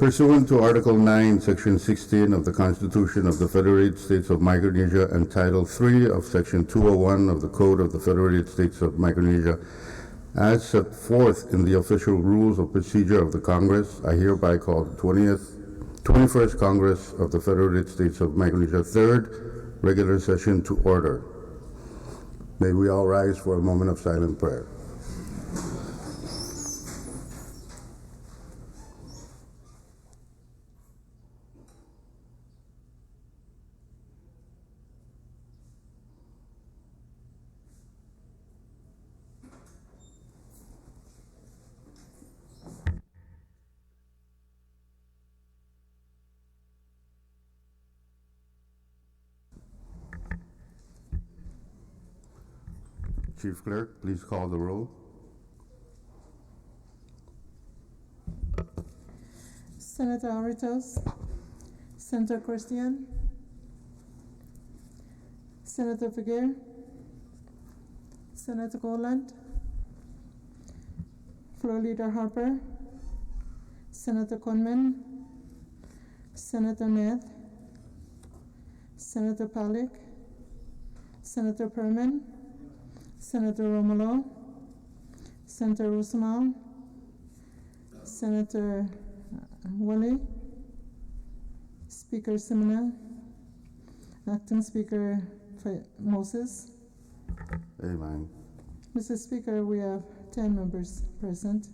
Pursuant to Article 9, Section 16 of the Constitution of the Federated States of Micronesia and Title 3 of Section 201 of the Code of the Federated States of Micronesia, as set forth in the official rules of procedure of the Congress, I hereby call the 21st Congress of the Federated States of Micronesia, third regular session to order. May we all rise for a moment of silent prayer. Chief Clerk, please call the roll. Senator Aritos, Senator Christian, Senator Figuer, Senator Goland, Floor Leader Harper, Senator Conman, Senator Neth, Senator Pollack, Senator Perman, Senator Romulo, Senator Rosenau, Senator Wally, Speaker Simina, Acting Speaker Moses. Amen. Mr. Speaker, we have 10 members present.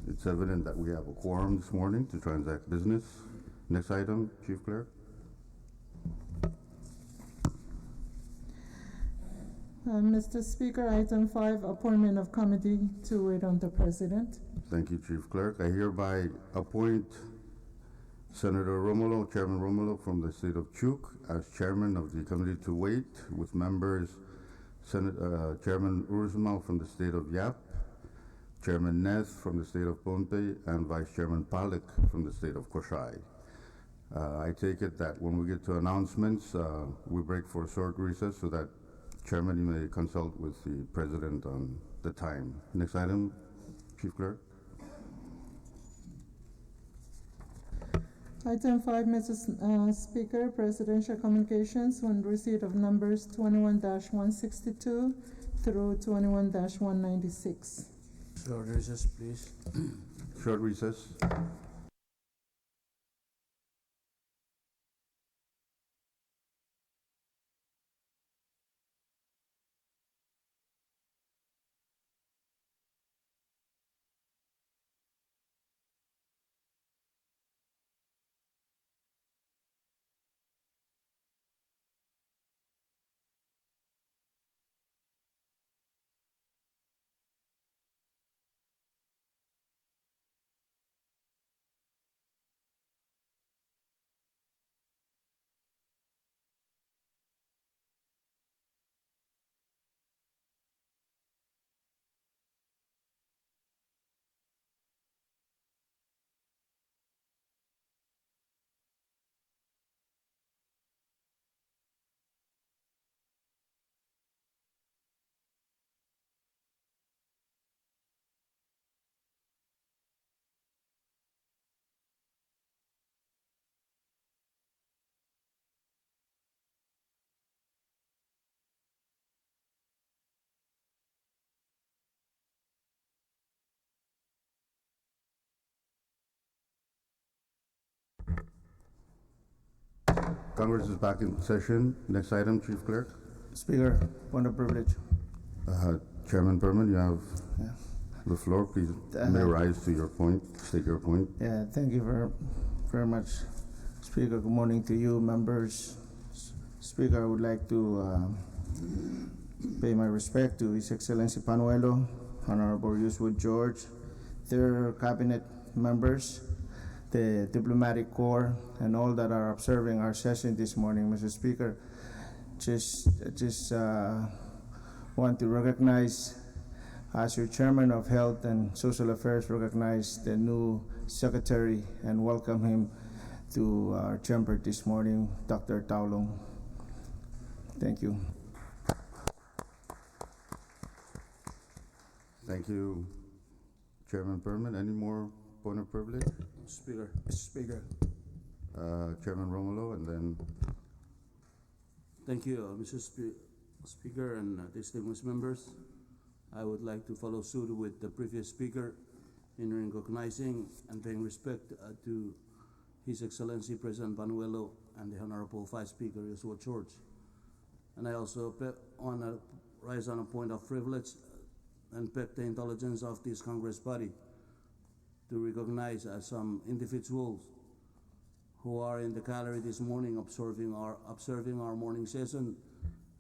It's evident that we have a quorum this morning to transact business. Next item, Chief Clerk. Mr. Speaker, item 5, appointment of committee to wait on the President. Thank you, Chief Clerk. I hereby appoint Senator Romulo, Chairman Romulo from the state of Chuuk, as chairman of the committee to wait, with members Chairman Rosenau from the state of Yap, Chairman Ness from the state of Pohnpei, and Vice Chairman Pollack from the state of Koshai. I take it that when we get to announcements, we break for a short recess so that Chairman, you may consult with the President on the time. Next item, Chief Clerk. Item 5, Mr. Speaker, Presidential Communications on receipt of numbers 21-162 through 21-196. Short recess, please. Short recess. Congress is back in session. Next item, Chief Clerk. Speaker, point of privilege. Chairman Berman, you have Yeah. the floor. Please may rise to your point, state your point. Yeah, thank you very much, Speaker. Good morning to you, members. Speaker, I would like to pay my respect to His Excellency Panuelo, Honorable Youthwood George, their cabinet members, the diplomatic corps, and all that are observing our session this morning, Mr. Speaker. Just want to recognize, as your Chairman of Health and Social Affairs, recognize the new Secretary and welcome him to our chamber this morning, Dr. Taulong. Thank you. Thank you, Chairman Berman. Any more point of privilege. Speaker. Mr. Speaker. Chairman Romulo, and then Thank you, Mr. Speaker and distinguished members. I would like to follow suit with the previous speaker in recognizing and paying respect to His Excellency President Panuelo and the Honorable Vice Speaker Joshua George. And I also want to rise on a point of privilege and beg the indulgence of this Congress body to recognize some individuals who are in the gallery this morning observing our morning session,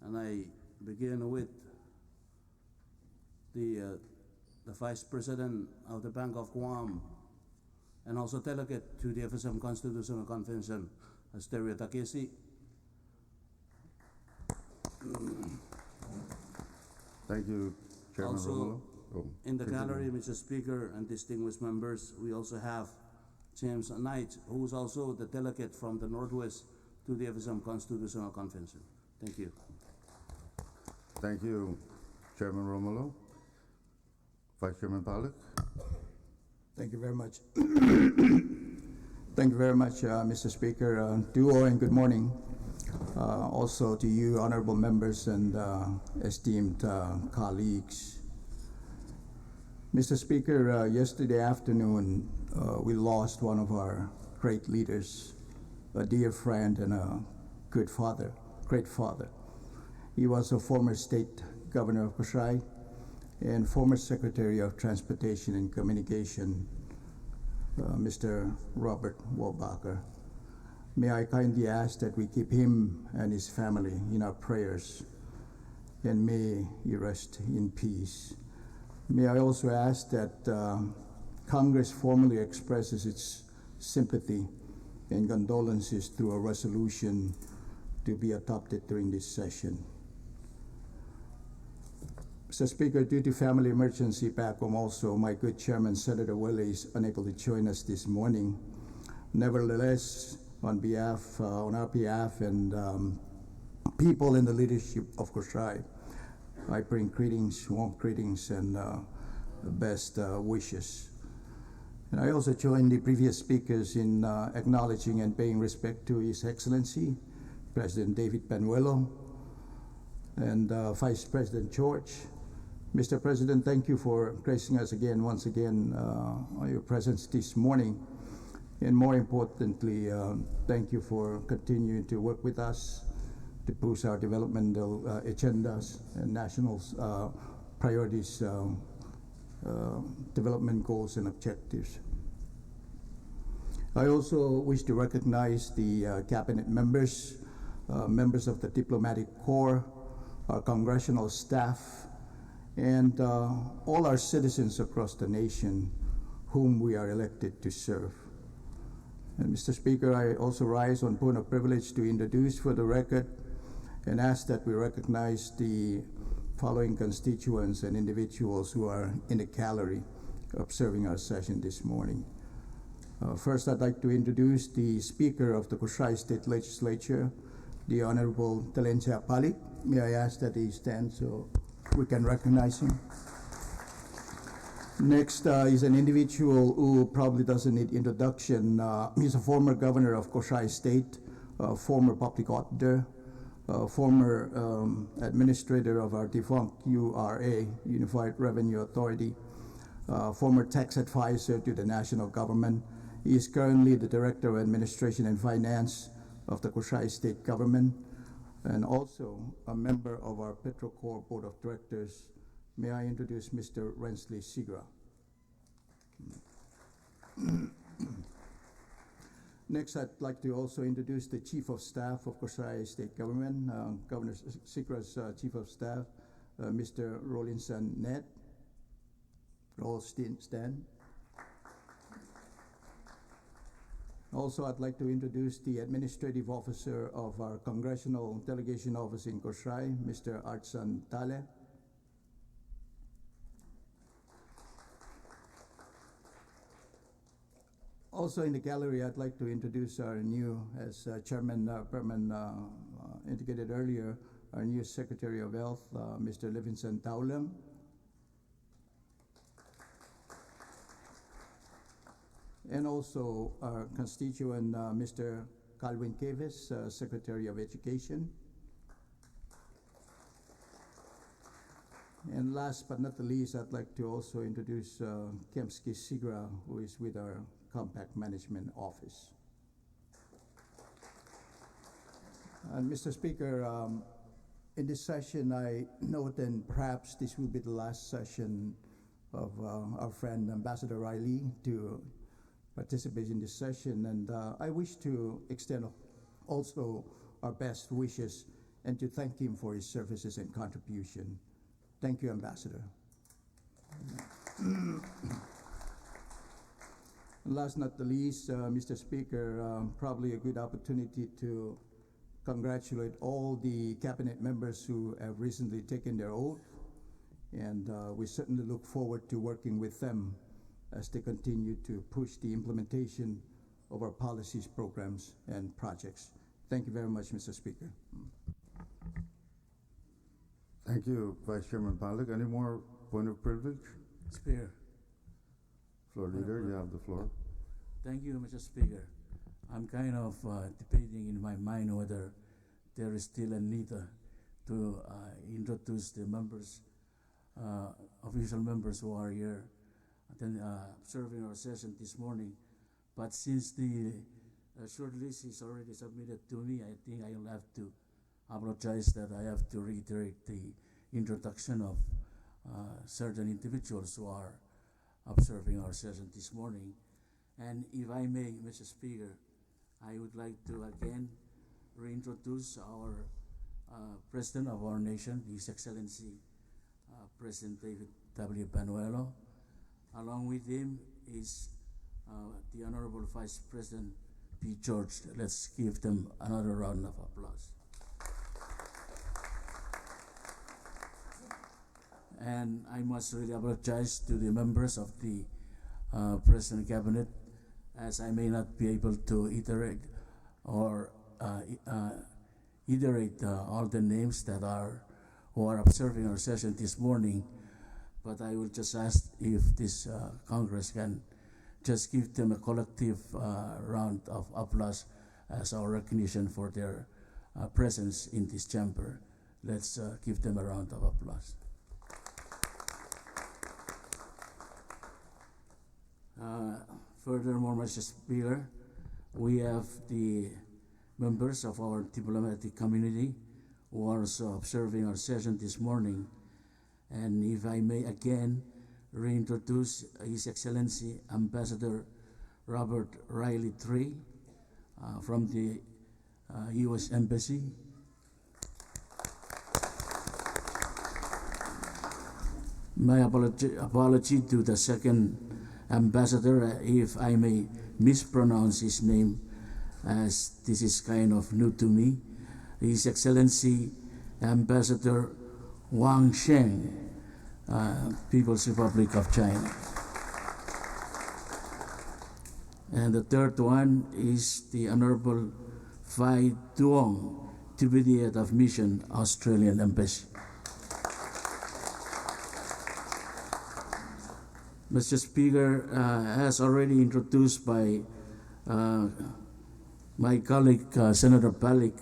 and I begin with the Vice President of the Bank of Guam, and also delegate to the FSM Constitutional Convention, Asteria Takeshi. thank you, Chairman Also, Romulo. Oh, in the continue. gallery, Mr. Speaker and distinguished members, we also have James Knight, who is also the delegate from the Northwest to the FSM Constitutional Convention. Thank you. Thank you, Chairman Romulo. Vice Chairman Pollack. Thank you very much. Thank you very much, Mr. Speaker. Duo and good morning. Also to you, honorable members and esteemed colleagues. Mr. Speaker, yesterday afternoon, we lost one of our great leaders, a dear friend and a good father, great father. He was a former state governor of Coxsackie and former Secretary of Transportation and Communication, Mr. Robert Walbacher. May I kindly ask that we keep him and his family in our prayers, and may he rest in peace. May I also ask that Congress formally expresses its sympathy and condolences through a resolution to be adopted during this session. Mr. Speaker, due to family emergency back home also, my good chairman, Senator Willie, is unable to join us this morning. Nevertheless, on our behalf and people in the leadership of Coxsackie, I bring greetings, warm greetings, and best wishes. And I also join the previous speakers in acknowledging and paying respect to His Excellency, President David Panuelo, and Vice President George. Mr. President, thank you for gracing us once again, on your presence this morning. And more importantly, thank you for continuing to work with us to push our developmental agendas and national priorities, development goals and objectives. I also wish to recognize the cabinet members, members of the diplomatic corps, our congressional staff, and all our citizens across the nation whom we are elected to serve. And Mr. Speaker, I also rise on point of privilege to introduce for the record and ask that we recognize the following constituents and individuals who are in the gallery observing our session this morning. First, I'd like to introduce the Speaker of the Coxsackie State Legislature, the Honorable Telensia Palik. May I ask that he stand so we can recognize him? Next is an individual who probably doesn't need introduction. He's a former governor of Coxsackie State, former public auditor, former administrator of our defunct URA, Unified Revenue Authority, former tax advisor to the national government. He is currently the Director of Administration and Finance of the Coxsackie State Government, and also a member of our Petrocorp Board of Directors. May I introduce Mr. Rensley Sigra. Next, I'd like to also introduce the Chief of Staff of Coxsackie State Government, Governor Sigra's Chief of Staff, Mr. Rolinson Ned. Stan. Also, I'd like to introduce the Administrative Officer of our Congressional Delegation Office in Coxsackie, Mr. Artsan Tale. Also in the gallery, I'd like to introduce our new, as Chairman Berman indicated earlier, our new Secretary of Health, Mr. Livingston Taulem. and also our constituent, Mr. Calvin Caves, Secretary of Education. And last but not the least, I'd like to also introduce Kemsky Sigra, who is with our Compact Management Office. And Mr. Speaker, in this session, I note, and perhaps this will be the last session of our friend Ambassador Riley to participate in this session, and I wish to extend also our best wishes and to thank him for his services and contribution. Thank you, Ambassador. Last not the least, Mr. Speaker, probably a good opportunity to congratulate all the cabinet members who have recently taken their oath, and we certainly look forward to working with them as they continue to push the implementation of our policies, programs, and projects. Thank you very much, Mr. Speaker. Thank you, Vice Chairman Pollack. Any more point of privilege? Speaker. Floor leader, you have the floor. Thank you, Mr. Speaker. I'm kind of debating in my mind whether there is still a need to introduce the members, official members who are here observing our session this morning. But since the short list is already submitted to me, I think I will have to apologize that I have to reiterate the introduction of certain individuals who are observing our session this morning. And if I may, Mr. Speaker, I would like to again reintroduce our President of our nation, His Excellency President David W. Panuelo. Along with him is the Honorable Vice President P. George. Let's give them another round of applause. And I must really apologize to the members of the President Cabinet, as I may not be able to iterate or iterate all the names that who are observing our session this morning. But I will just ask if this Congress can just give them a collective round of applause as our recognition for their presence in this chamber. Let's give them a round of applause. Furthermore, Mr. Speaker, we have the members of our diplomatic community who are also observing our session this morning. And if I may again reintroduce His Excellency Ambassador Robert Riley III from the U.S. Embassy. My apology to the second ambassador if I may mispronounce his name, as this is kind of new to me. His Excellency Ambassador Wang Sheng, People's Republic of China. And the third one is the Honorable Phai Duong, Deputy Head of Mission, Australian Embassy. Mr. Speaker, as already introduced by my colleague, Senator Palik,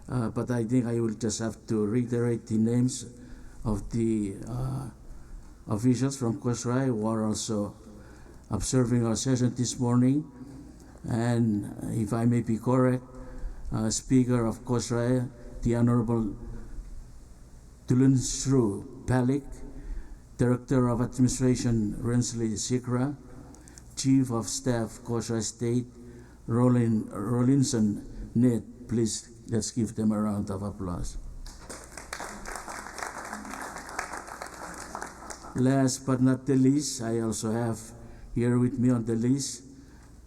but I think I will just have to reiterate the names of the officials from COSRAI who are also observing our session this morning. And if I may be correct, Speaker of COSRAI, the Honorable Tulinsru Palik, Director of Administration Rensley Sikra, Chief of Staff COSRAI State Rollinson Ned. Please, let's give them a round of applause. Last but not the least, I also have here with me on the list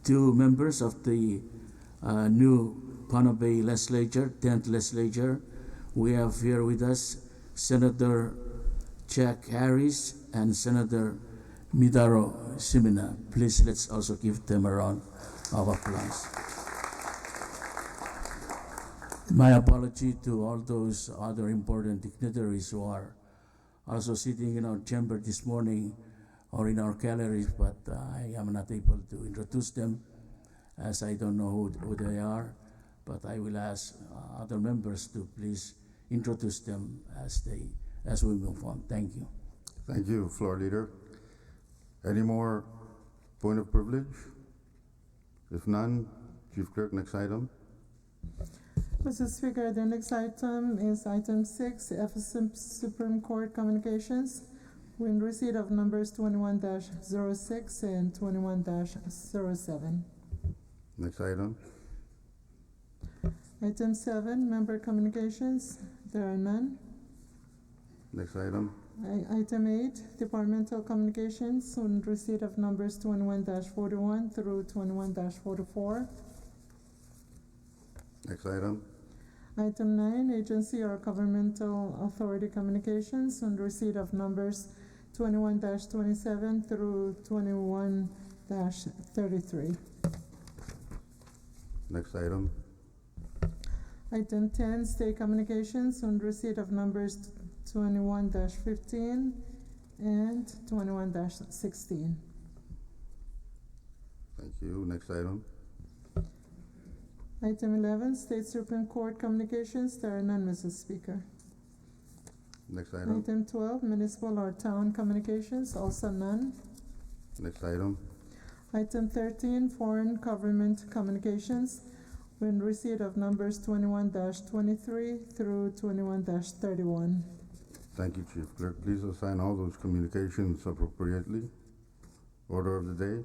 two members of the new Panama Bay Legislature, 10th Legislature. We have here with us Senator Jack Harris and Senator Midaro Simina. Please, let's also give them a round of applause. My apology to all those other important dignitaries who are also sitting in our chamber this morning or in our galleries, but I am not able to introduce them as I don't know who they are. But I will ask other members to please introduce them as we move on. Thank you. Thank you, Floor Leader. Any more point of privilege? If none, Chief Clerk, next item. Mr. Speaker, the next item is item 6, FSM Supreme Court Communications. We're in receipt of numbers 21-06 and 21-07. Next item. Item 7, member communications. There are none. Next item. Item 8, departmental communications. We're in receipt of numbers 21-41 through 21-44. Next item. Item 9, agency or governmental authority communications on receipt of numbers 21-27 through 21-33. Next item. Item 10, state communications on receipt of numbers 21-15 and 21-16. Thank you. Next item. Item 11, state Supreme Court communications. There are none, Mrs. Speaker. Next item. Item 12, municipal or town communications. Also none. Next item. Item 13, foreign government communications. We're in receipt of numbers 21-23 through 21-31. Thank you, Chief Clerk. Please assign all those communications appropriately. Order of the day.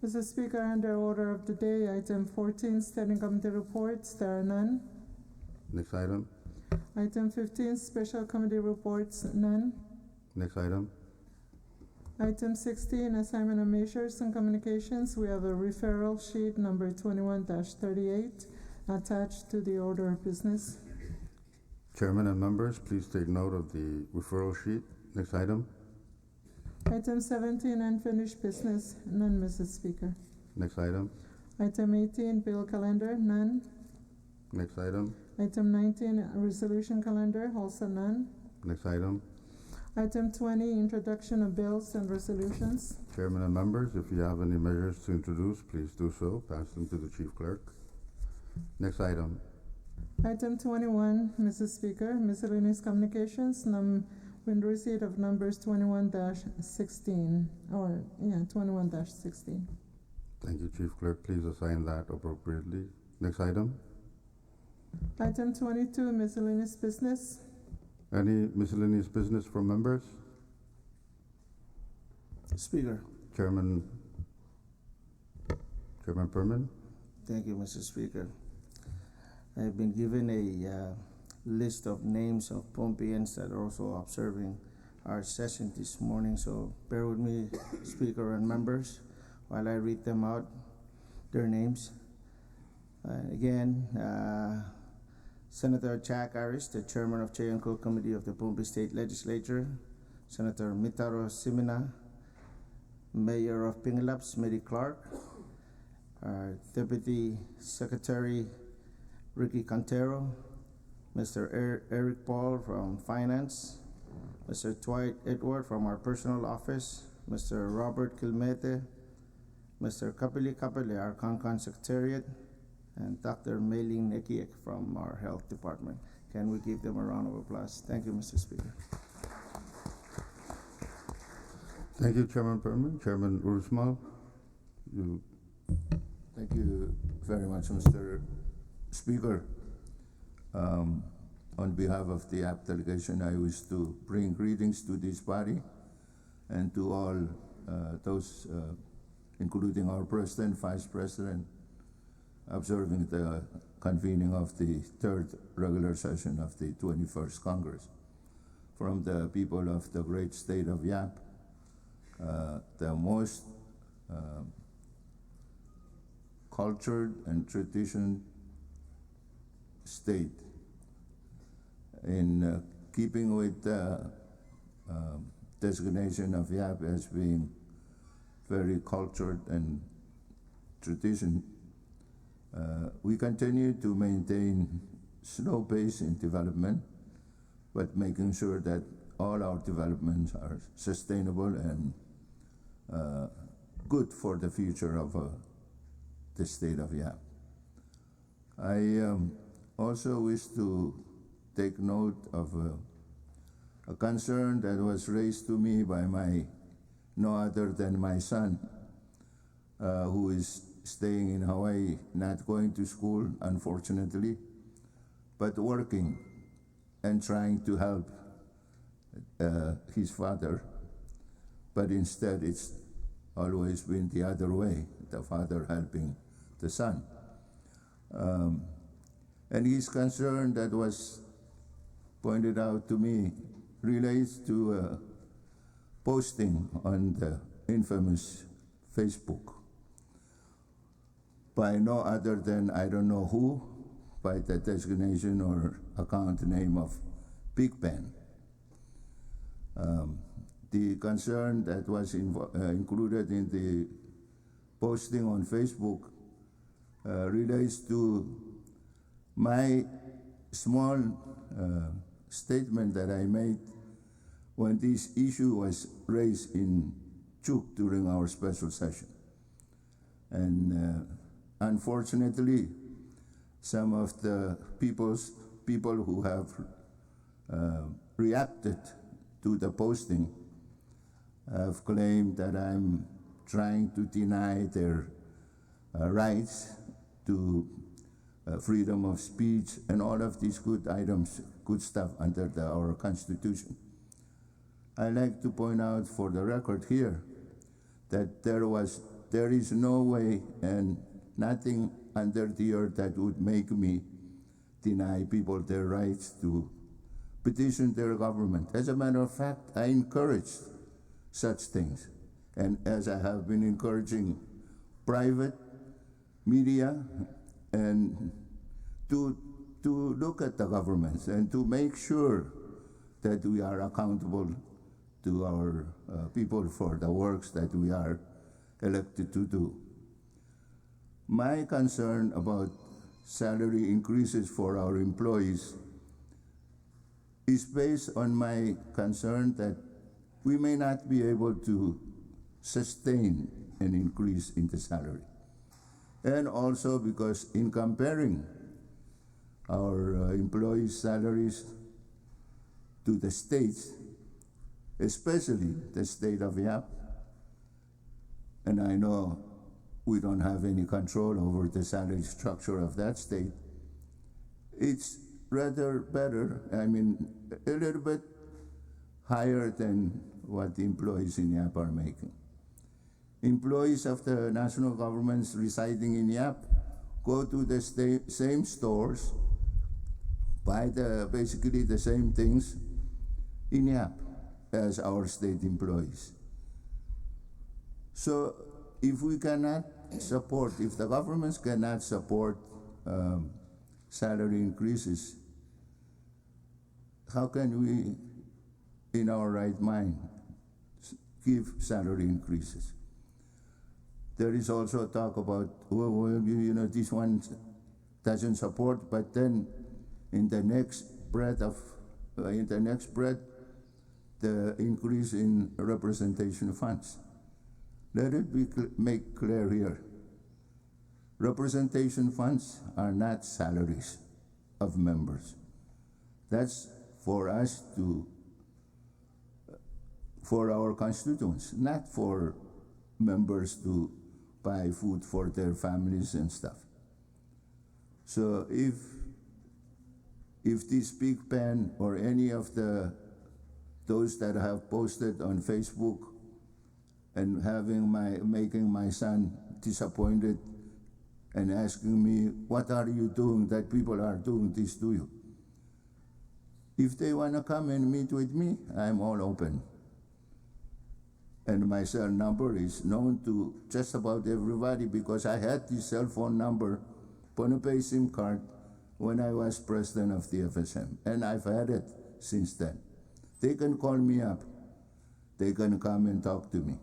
Mr. Speaker, under order of the day, item 14, standing committee reports. There are none. Next item. Item 15, special committee reports. None. Next item. Item 16, assignment of measures and communications. We have a referral sheet number 21-38 attached to the order of business. Chairman and members, please take note of the referral sheet. Next item. Item 17, unfinished business. None, Mrs. Speaker. Next item. Item 18, bill calendar. None. Next item. Item 19, resolution calendar. Also none. Next item. Item 20, introduction of bills and resolutions. Chairman and members, if you have any measures to introduce, please do so. Pass them to the Chief Clerk. Next item. Item 21, Mrs. Speaker, miscellaneous communications. In receipt of numbers 21-16, 21-16. Thank you, Chief Clerk. Please assign that appropriately. Next item. Item 22, miscellaneous business. Any miscellaneous business from members? Speaker. Chairman Perman. Thank you, Mr. Speaker. I've been given a list of names of Pompeians that are also observing our session this morning, so bear with me, Speaker and members, while I read them out, their names. Again, Senator Jack Aris, the Chairman of Chayanco Committee of the Pompey State Legislature, Senator Mitaro Simina, Mayor of Pingelap, Smitty Clark, our Deputy Secretary Ricky Cantero, Mr. Eric Paul from Finance, Mr. Dwight Edward from our Personal Office, Mr. Robert Kilmete, Mr. Kapili Kapili, our Concon Secretariat, and Dr. Meiling Nekiek from our Health Department. Can we give them a round of applause? Thank you, Mr. Speaker. Thank you, Chairman Perman. Chairman Ursmal, you. Thank you very much, Mr. Speaker. On behalf of the APT delegation, I wish to bring greetings to this body and to all those, including our President, Vice President, observing the convening of the third regular session of the 21st Congress. From the people of the great state of Yap, the most cultured and tradition state, in keeping with the designation of Yap as being very cultured and tradition, we continue to maintain slow pace in development, but making sure that all our developments are sustainable and good for the future of the state of Yap. I also wish to take note of a concern that was raised to me by no other than my son, who is staying in Hawaii, not going to school, unfortunately, but working and trying to help his father. But instead, it's always been the other way, the father helping the son. And his concern that was pointed out to me relates to posting on the infamous Facebook by no other than I don't know who, by the designation or account name of Big Ben. The concern that was included in the posting on Facebook relates to my small statement that I made when this issue was raised in Chuk during our special session. And unfortunately, some of the people who have reacted to the posting have claimed that I'm trying to deny their rights to freedom of speech and all of these good items, good stuff under our Constitution. I'd like to point out for the record here that there is no way and nothing under the earth that would make me deny people their rights to petition their government. As a matter of fact, I encourage such things. And as I have been encouraging private media and to look at the governments and to make sure that we are accountable to our people for the works that we are elected to do. My concern about salary increases for our employees is based on my concern that we may not be able to sustain an increase in the salary. And also because in comparing our employees' salaries to the states, especially the state of Yap, and I know we don't have any control over the salary structure of that state, it's rather better, I mean, a little bit higher than what the employees in Yap are making. Employees of the national governments residing in Yap go to the same stores, buy basically the same things in Yap as our state employees. So if we cannot support, if the governments cannot support salary increases, how can we, in our right mind, give salary increases? There is also talk about, well, this one doesn't support, but then in the next breath, the increase in representation funds. Let it be make clear here. Representation funds are not salaries of members. That's for us for our constituents, not for members to buy food for their families and stuff. So if this Big Ben or any of those that have posted on Facebook and making my son disappointed and asking me, what are you doing that people are doing this to you? If they want to come and meet with me, I'm all open. And my cell number is known to just about everybody because I had this cell phone number, Pohnpei SIM card, when I was president of the FSM. And I've had it since then. They can call me up. They can come and talk to me.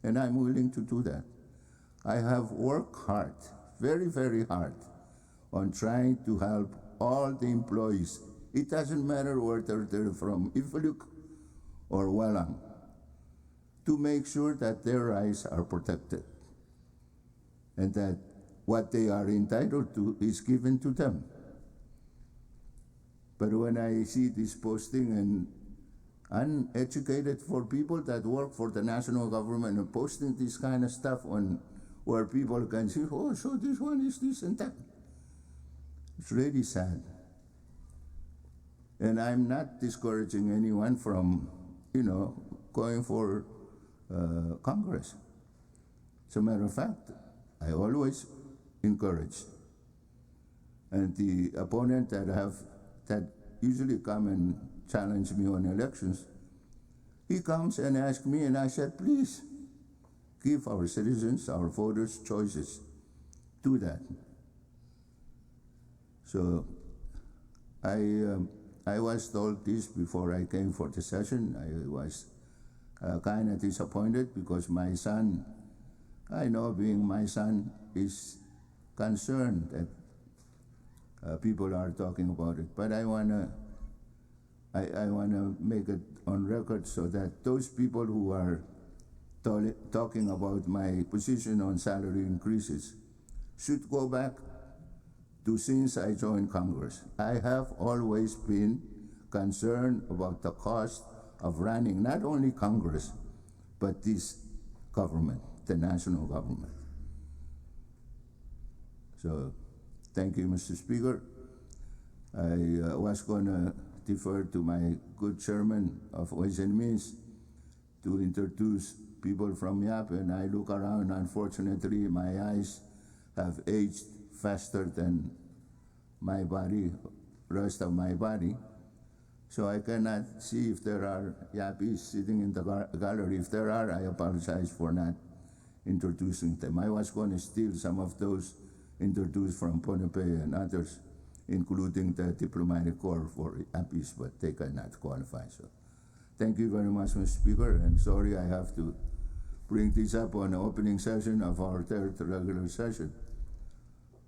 And I'm willing to do that. I have worked hard, very, very hard, on trying to help all the employees. It doesn't matter where they're from. If you look or Walang to make sure that their rights are protected and that what they are entitled to is given to them. But when I see this posting and uneducated for people that work for the national government and posting this kind of stuff on where people can see, oh, so this one is this and that. It's really sad. And I'm not discouraging anyone from, going for Congress. As a matter of fact, I always encourage. And the opponent that usually come and challenge me on elections, he comes and asks me, and I said, please, give our citizens, our voters, choices. Do that. So I was told this before I came for the session. I was kind of disappointed because my son, I know being my son, is concerned that people are talking about it. But I wanna make it on record so that those people who are talking about my position on salary increases should go back to since I joined Congress. I have always been concerned about the cost of running not only Congress, but this government, the national government. So, thank you, Mr. Speaker. I was going to defer to my good chairman of Ways and Means to introduce people from YAP, and I look around. Unfortunately, my eyes have aged faster than my body, rest of my body. So I cannot see if there are Yapis sitting in the gallery. If there are, I apologize for not introducing them. I was going to steal some of those introduced from Ponape and others, including the diplomatic corps for Yapis, but they cannot qualify. So thank you very much, Mr. Speaker, and sorry I have to bring this up on the opening session of our third regular session.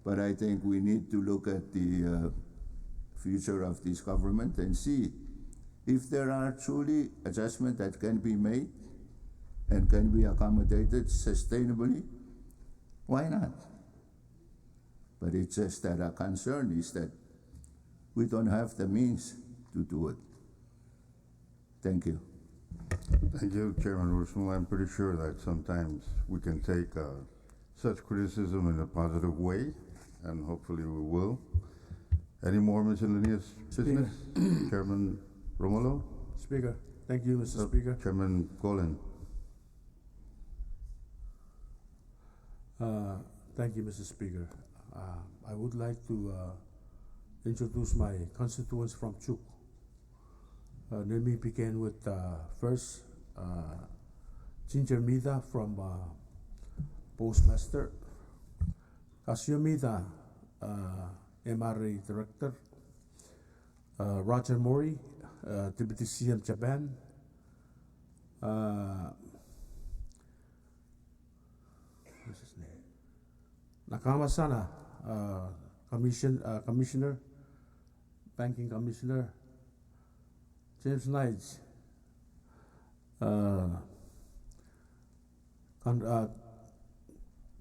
But I think we need to look at the future of this government and see if there are truly adjustments that can be made and can be accommodated sustainably. Why not? But it's just that our concern is that we don't have the means to do it. Thank you. Thank you, Chairman Rushmore. I'm pretty sure that sometimes we can take such criticism in a positive way, and hopefully we will. Any more miscellaneous business? Chairman Romulo? Speaker. Thank you, Mr. Speaker. Chairman Colin? Thank you, Mr. Speaker. I would like to introduce my constituents from Chuk. Let me begin with first Ginger Mida from Postmaster, Casio Mida, MRA Director, Roger Mori, Deputy CM Japan, what's his name? Nakama Sana, Commissioner, Banking Commissioner, James Knight,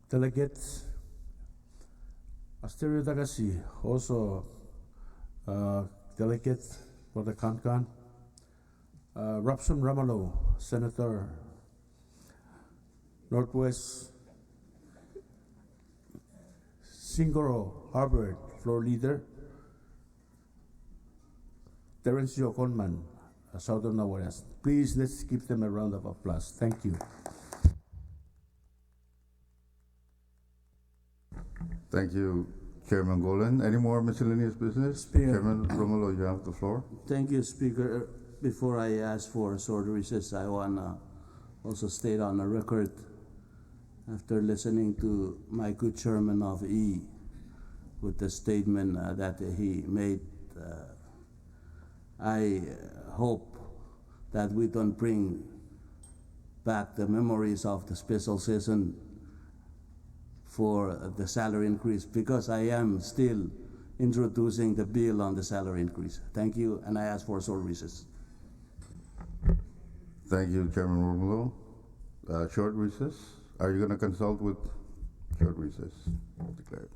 Delegate Asterio Dagasi, also delegate for the Kankan, Robson Ramalo, Senator, Northwest, Singoro, Harvard, floor leader, Terencio Conman, Southern Nawaras. Please, let's give them a round of applause. Thank you. Thank you, Chairman Golan. Any more miscellaneous business? Speaker. Chairman Romulo, you have the floor. Thank you, Speaker. Before I ask for a short recess, I want to also state on the record, after listening to my good chairman of E with the statement that he made, I hope that we don't bring back the memories of the special session for the salary increase, because I am still introducing the bill on the salary increase. Thank you, and I ask for a short recess. Thank you, Chairman Romulo. Short recess. Are you going to consult with short recess? Declared.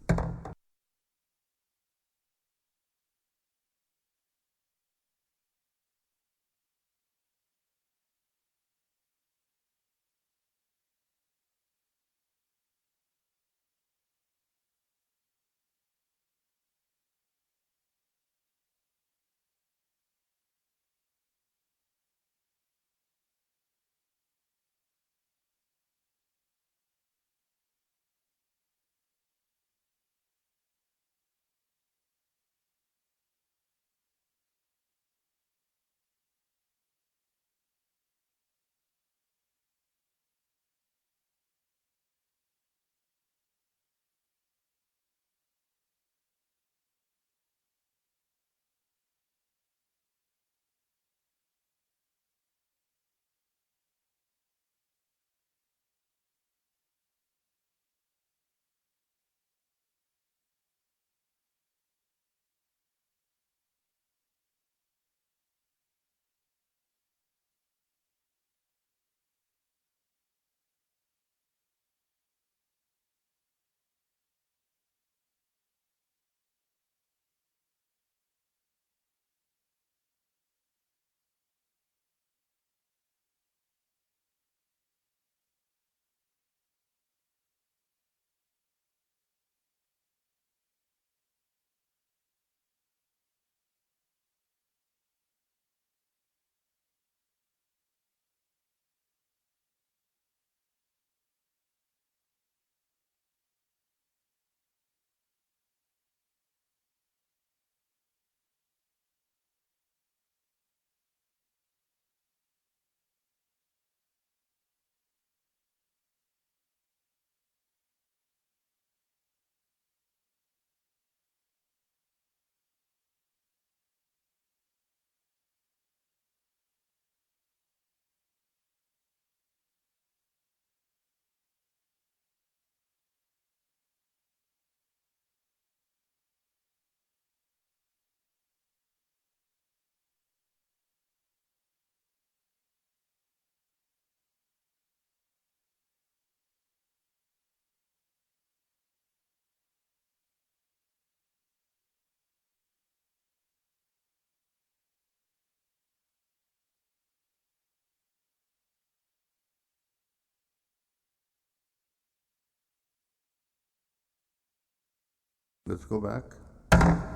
Let's go back.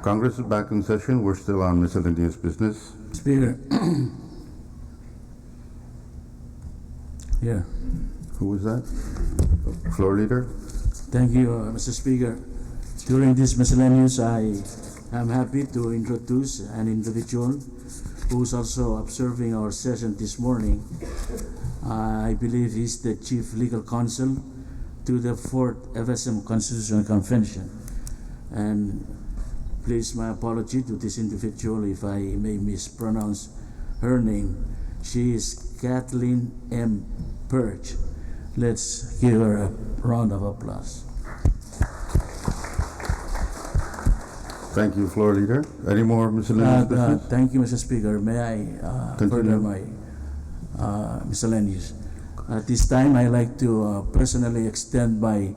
Congress is back in session. We're still on miscellaneous business. Speaker. Here. Who was that? Floor leader? Thank you, Mr. Speaker. During this miscellaneous, I am happy to introduce an individual who's also observing our session this morning. I believe he's the Chief Legal Counsel to the 4th FSM Constitutional Convention. And please, my apology to this individual if I may mispronounce her name. She is Kathleen M. Perch. Let's give her a round of applause. Thank you, floor leader. Any more miscellaneous business? Thank you, Mr. Speaker. May I further my miscellaneous? At this time, I'd like to personally extend my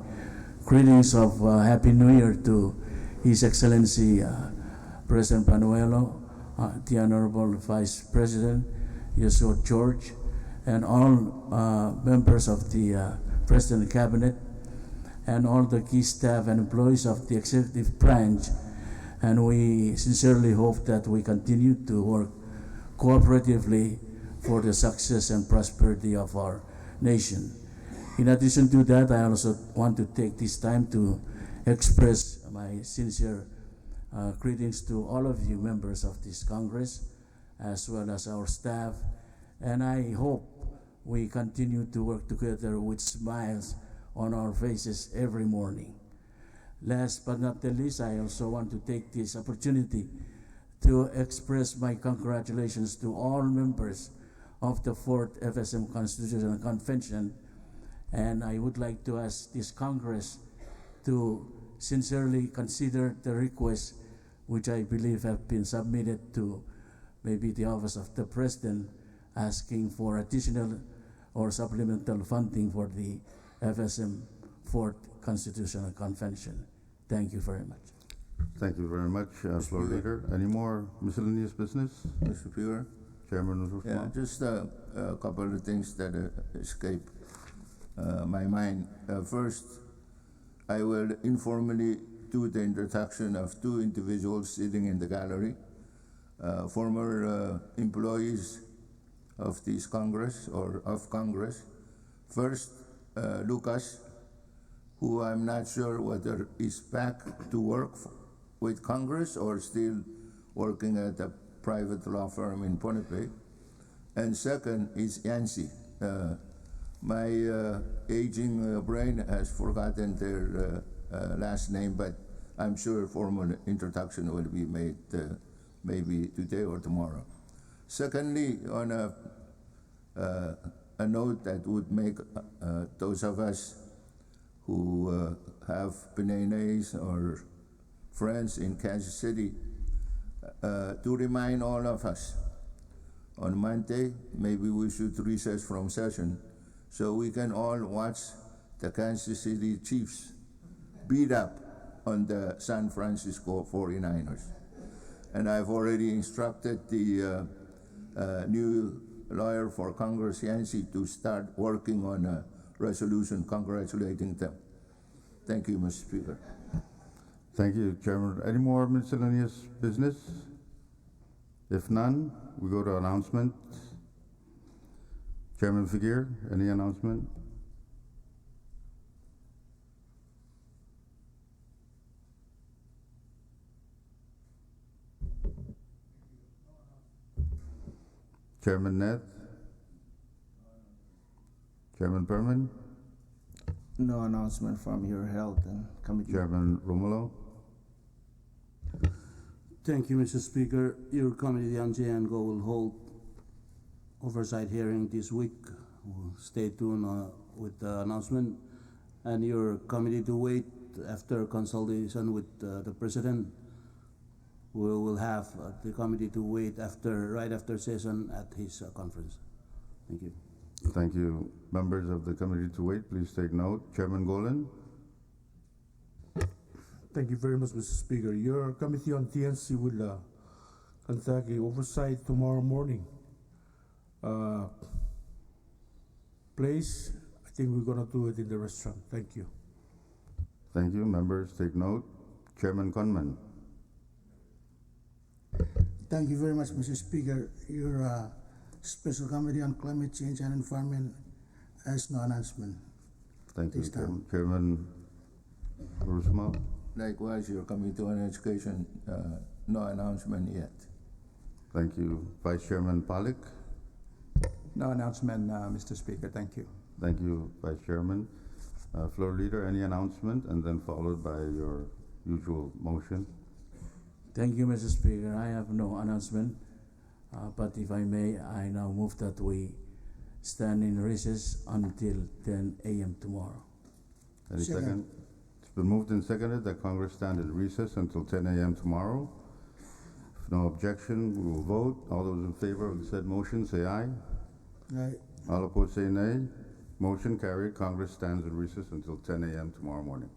greetings of Happy New Year to His Excellency President Panuelo, the Honorable Vice President Yusuf George, and all members of the President Cabinet, and all the key staff and employees of the executive branch. And we sincerely hope that we continue to work cooperatively for the success and prosperity of our nation. In addition to that, I also want to take this time to express my sincere greetings to all of you members of this Congress, as well as our staff, and I hope we continue to work together with smiles on our faces every morning. Last but not the least, I also want to take this opportunity to express my congratulations to all members of the 4th FSM Constitutional Convention, and I would like to ask this Congress to sincerely consider the requests which I believe have been submitted to maybe the Office of the President asking for additional or supplemental funding for the FSM Fourth Constitutional Convention. Thank you very much. Thank you very much, Floor Leader. Any more miscellaneous business? Mr. Speaker? Chairman will Yeah, respond. just a couple of things that escape my mind. First, I will informally do the introduction of two individuals sitting in the gallery, former employees of this Congress or of Congress. First, Lucas, who I'm not sure whether is back to work with Congress or still working at a private law firm in Pohnpei. And second is Yancy. My aging brain has forgotten their last name, but I'm sure formal introduction will be made maybe today or tomorrow. Secondly, on a note that would make those of us who have Pinay-Nays or friends in Kansas City to remind all of us, on Monday, maybe we should recess from session so we can all watch the Kansas City Chiefs beat up on the San Francisco 49ers. And I've already instructed the new lawyer for Congress, Yancy, to start working on a resolution congratulating them. Thank you, Mr. Speaker. Thank you, Chairman. Any more miscellaneous business? If none, we go to announcements. Chairman Figuer, any announcement? Chairman Neth? Chairman Perman? No announcement from your health and committee. Chairman Romulo? Thank you, Mr. Speaker. Your committee, the Anjay Go, will hold oversight hearing this week. Stay tuned with the announcement. And your committee to wait after consultation with the President. We will have the committee to wait right after session at his conference. Thank you. Thank you. Members of the committee to wait, please take note. Chairman Golan? Thank you very much, Mr. Speaker. Your committee on TNC will conduct a oversight tomorrow morning. Place, I think we're gonna do it in the restaurant. Thank you. Thank you. Members, take note. Chairman Conman? Thank you very much, Mr. Speaker. Your Special Committee on Climate Change and Environment has no announcement. Thank you, This time. Chairman Rusma? Likewise, your Committee on Education, no announcement yet. Thank you. Vice Chairman Palik? No announcement, Mr. Speaker. Thank you. Thank you, Vice Chairman. Floor Leader, any announcement? And then followed by your usual motion. Thank you, Mr. Speaker. I have no announcement, but if I may, I now move that we stand in recess until 10 a.m. tomorrow. Any Second. second? It's been moved and seconded that Congress stand in recess until 10 a.m. tomorrow. If no objection, we will vote. All those in favor of the said motion say aye. Right. All opposed say nay. Motion carried. Congress stands in recess until 10 a.m. tomorrow morning.